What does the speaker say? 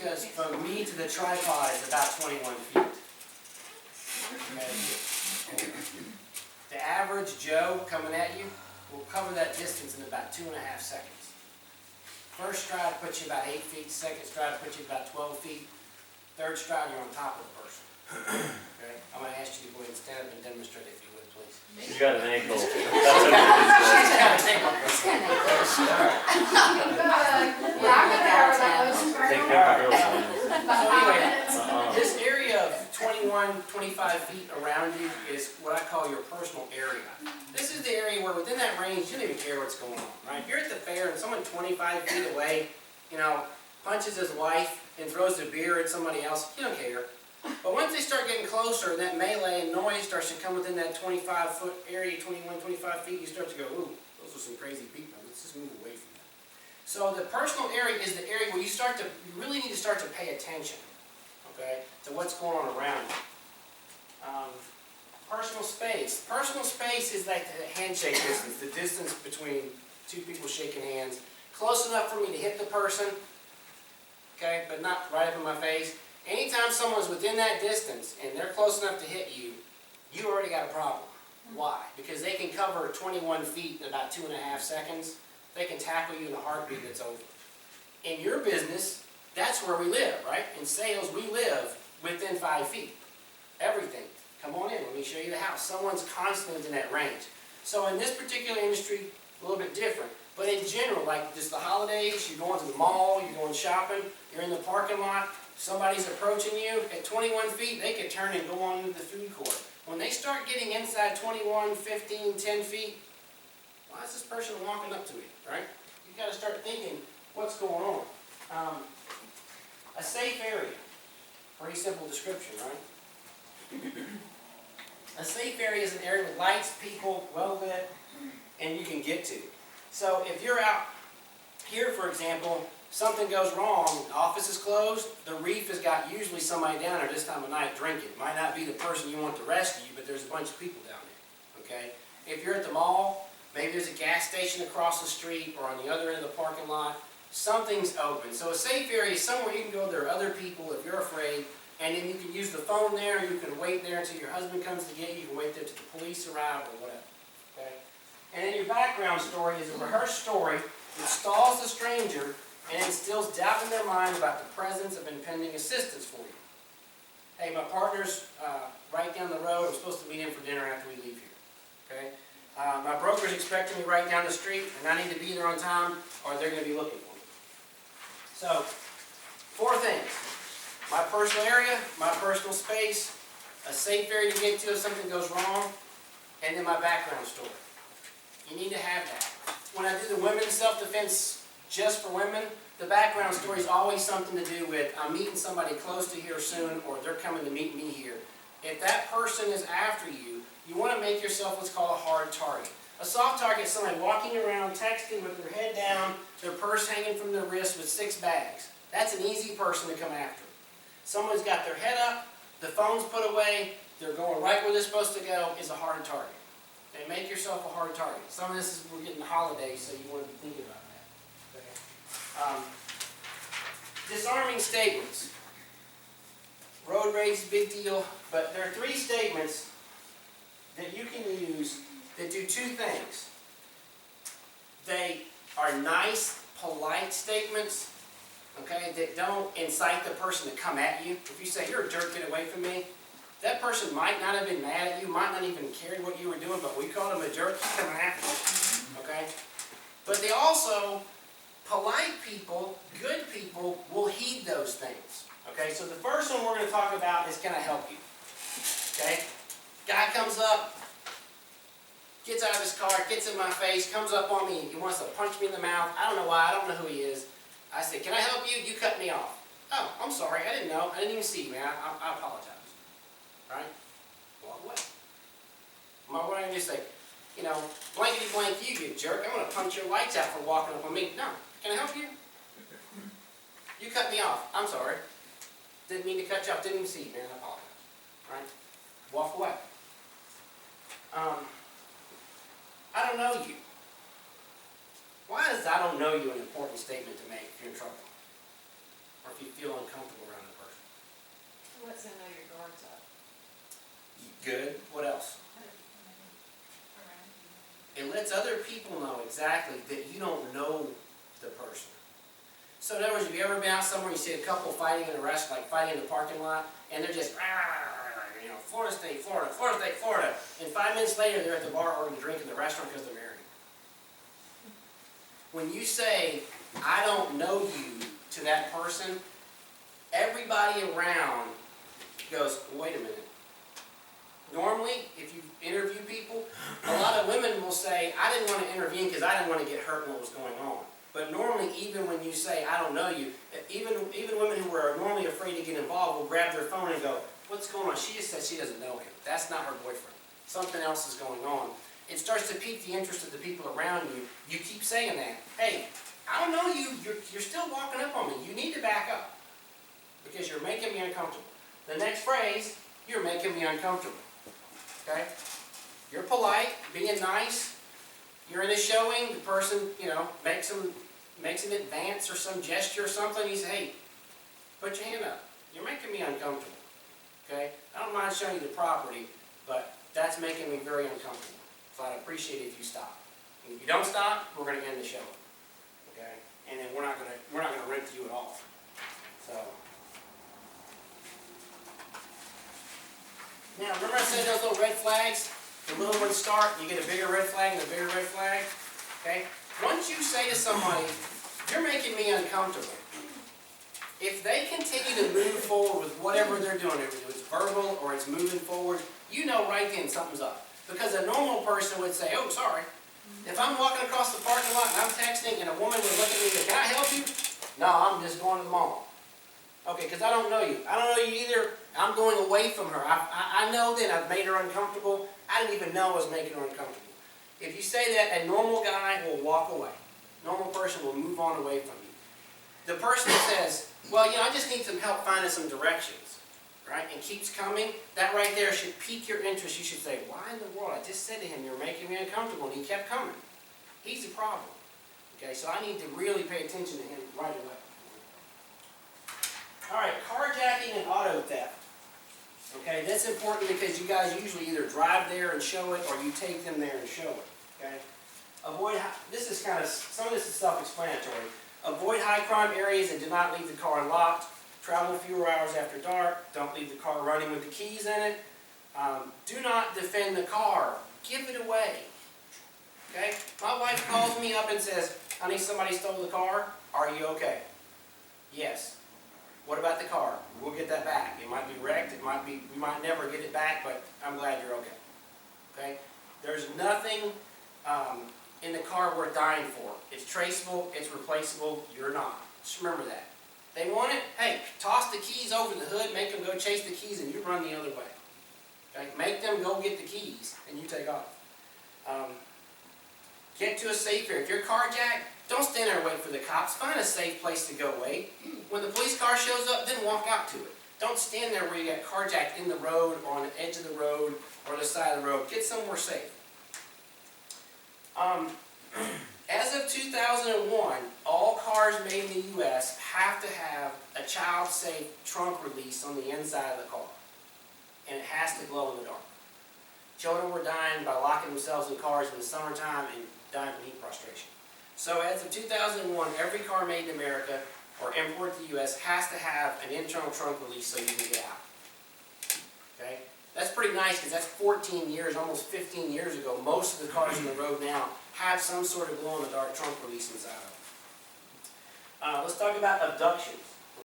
because from me to the tripod is about 21 feet. Okay. The average Joe coming at you will cover that distance in about 2.5 seconds. First stride puts you about 8 feet, second stride puts you about 12 feet, third stride you're on top of the person. Okay? I'm going to ask you to go ahead and stand up and demonstrate if you would, please. She's got an ankle. That's She's got an ankle. Take care of the girls. So anyway, this area of 21, 25 feet around you is what I call your personal area. This is the area where within that range, you don't even care what's going on, right? If you're at the fair and someone 25 feet away, you know, punches his wife and throws a beer at somebody else, you don't care. But once they start getting closer, that melee and noise starts to come within that 25-foot area, 21, 25 feet, you start to go, ooh, those are some crazy people. Let's just move away from that. So the personal area is the area where you really need to start to pay attention, okay, to what's going on around you. Personal space. Personal space is like the handshake distance, the distance between two people shaking hands. Close enough for me to hit the person, okay, but not right up in my face. Anytime someone's within that distance and they're close enough to hit you, you already got a problem. Why? Because they can cover 21 feet in about 2.5 seconds. They can tackle you in a heartbeat that's over. In your business, that's where we live, right? In sales, we live within 5 feet. Everything. Come on in, let me show you the house. Someone's constantly in that range. So in this particular industry, a little bit different. But in general, like just the holidays, you're going to the mall, you're going shopping, you're in the parking lot, somebody's approaching you at 21 feet, they could turn and go on into the food court. When they start getting inside 21, 15, 10 feet, why is this person walking up to me, right? You've got to start thinking, what's going on? A safe area. Pretty simple description, right? A safe area is an area with lights, people, well lit, and you can get to. So if you're out here, for example, something goes wrong, the office is closed, the reef has got usually somebody down there this time of night drinking. Might not be the person you want to rescue, but there's a bunch of people down there, okay? If you're at the mall, maybe there's a gas station across the street or on the other end of the parking lot, something's open. So a safe area is somewhere you can go, there are other people if you're afraid, and then you can use the phone there, you can wait there until your husband comes to get you, you can wait there until the police arrive or whatever, okay? And then your background story is a rehearsed story that stalls the stranger and instills doubt in their mind about the presence of impending assistance for you. Hey, my partner's right down the road. I'm supposed to meet him for dinner after we leave here. Okay? My broker's expecting me right down the street, and I need to be there on time, or they're going to be looking for me. So, 4 things. My personal area, my personal space, a safe area to get to if something goes wrong, and then my background story. You need to have that. When I do the women's self-defense just for women, the background story is always something to do with I'm meeting somebody close to here soon, or they're coming to meet me here. If that person is after you, you want to make yourself what's called a hard target. A soft target is somebody walking around, texting with their head down, their purse hanging from their wrist with 6 bags. That's an easy person to come after. Someone's got their head up, the phone's put away, they're going right where they're supposed to go, is a hard target. Okay, make yourself a hard target. Some of this is, we're getting the holidays, so you want to think about that. Okay. Disarming statements. Road rage, big deal, but there are 3 statements that you can use that do 2 things. They are nice, polite statements, okay, that don't incite the person to come at you. If you say, you're a jerk, get away from me, that person might not have been mad at you, might not even care what you were doing, but we called him a jerk, he's coming after you, okay? But they also, polite people, good people, will heed those things, okay? So the first one we're going to talk about is, can I help you? Okay? Guy comes up, gets out of his car, gets in my face, comes up on me, he wants to punch me in the mouth. I don't know why, I don't know who he is. I say, can I help you? You cut me off. Oh, I'm sorry, I didn't know. I didn't even see you, man. I apologize. Right? Walk away. What am I going to say? You know, blankety blank you jerk. I'm going to punch your lights out for walking up on me. No. Can I help you? You cut me off. I'm sorry. Didn't mean to cut you off. Didn't even see you, man. I apologize. Right? Walk away. I don't know you. Why is I don't know you an important statement to make if you're in trouble? Or if you feel uncomfortable? lets them know your guard's up. Good. What else? It lets other people know exactly that you don't know the person. So in other words, have you ever been out somewhere and you see a couple fighting in a restaurant, like fighting in the parking lot, and they're just, you know, Florida State, Florida, Florida State, Florida, and 5 minutes later they're at the bar ordering a drink in the restaurant because they're married. When you say, I don't know you to that person, everybody around goes, wait a minute. Normally, if you interview people, a lot of women will say, I didn't want to intervene because I didn't want to get hurt in what was going on. But normally, even when you say, I don't know you, even women who are normally afraid to get involved will grab their phone and go, what's going on? She just said she doesn't know him. That's not her boyfriend. Something else is going on. It starts to pique the interest of the people around you. You keep saying that. Hey, I don't know you. You're still walking up on me. You need to back up because you're making me uncomfortable. The next phrase, you're making me uncomfortable. Okay? You're polite, being nice. You're in a showing, the person, you know, makes an advance or some gesture or something. You say, hey, put your hand up. You're making me uncomfortable. Okay? I don't mind showing you the property, but that's making me very uncomfortable. So I'd appreciate it if you stop. And if you don't stop, we're going to end the show. Okay? And then we're not going to rent to you at all. So. Now, remember I said those little red flags? The little ones start, you get a bigger red flag and a bigger red flag. Okay? Once you say to somebody, you're making me uncomfortable, if they continue to move forward with whatever they're doing, whether it's verbal or it's moving forward, you know right then something's up. Because a normal person would say, oh, sorry. If I'm walking across the parking lot and I'm texting and a woman would look at me and go, can I help you? No, I'm just going to the mall. Okay, because I don't know you. I don't know you either. I'm going away from her. I know that I've made her uncomfortable. I didn't even know I was making her uncomfortable. If you say that, a normal guy will walk away. Normal person will move on away from you. The person that says, well, you know, I just need some help finding some directions, right, and keeps coming, that right there should pique your interest. You should say, why in the world? I just said to him, you're making me uncomfortable, and he kept coming. He's the problem. Okay, so I need to really pay attention to him right away. All right, carjacking and auto theft. Okay, that's important because you guys usually either drive there and show it or you take them there and show it. Okay, this is kind of, some of this is self-explanatory. Avoid high crime areas and do not leave the car unlocked. Travel fewer hours after dark. Don't leave the car running with the keys in it. Do not defend the car. Give it away. Okay, my wife calls me up and says, honey, somebody stole the car. Are you okay? Yes. What about the car? We'll get that back. It might be wrecked. It might be, we might never get it back, but I'm glad you're okay. Okay? There's nothing in the car worth dying for. It's traceable. It's replaceable. You're not. Just remember that. They want it. Hey, toss the keys over the hood. Make them go chase the keys, and you run the other way. Okay? Make them go get the keys, and you take off. Get to a safe area. If you're carjacked, don't stand there and wait for the cops. Find a safe place to go wait. When the police car shows up, then walk out to it. Don't stand there where you got carjacked in the road or on the edge of the road or the side of the road. Get somewhere safe. As of 2001, all cars made in the U.S. have to have a child-safe trunk release on the inside of the car. And it has to glow in the dark. Children were dying by locking themselves in cars in the summertime and dying from heat prostration. So as of 2001, every car made in America or imported to the U.S. has to have an internal trunk release so you can get out. Okay? That's pretty nice because that's 14 years, almost 15 years ago. Most of the cars on the road now have some sort of glow-in-the-dark trunk release inside of them. Let's talk about abductions.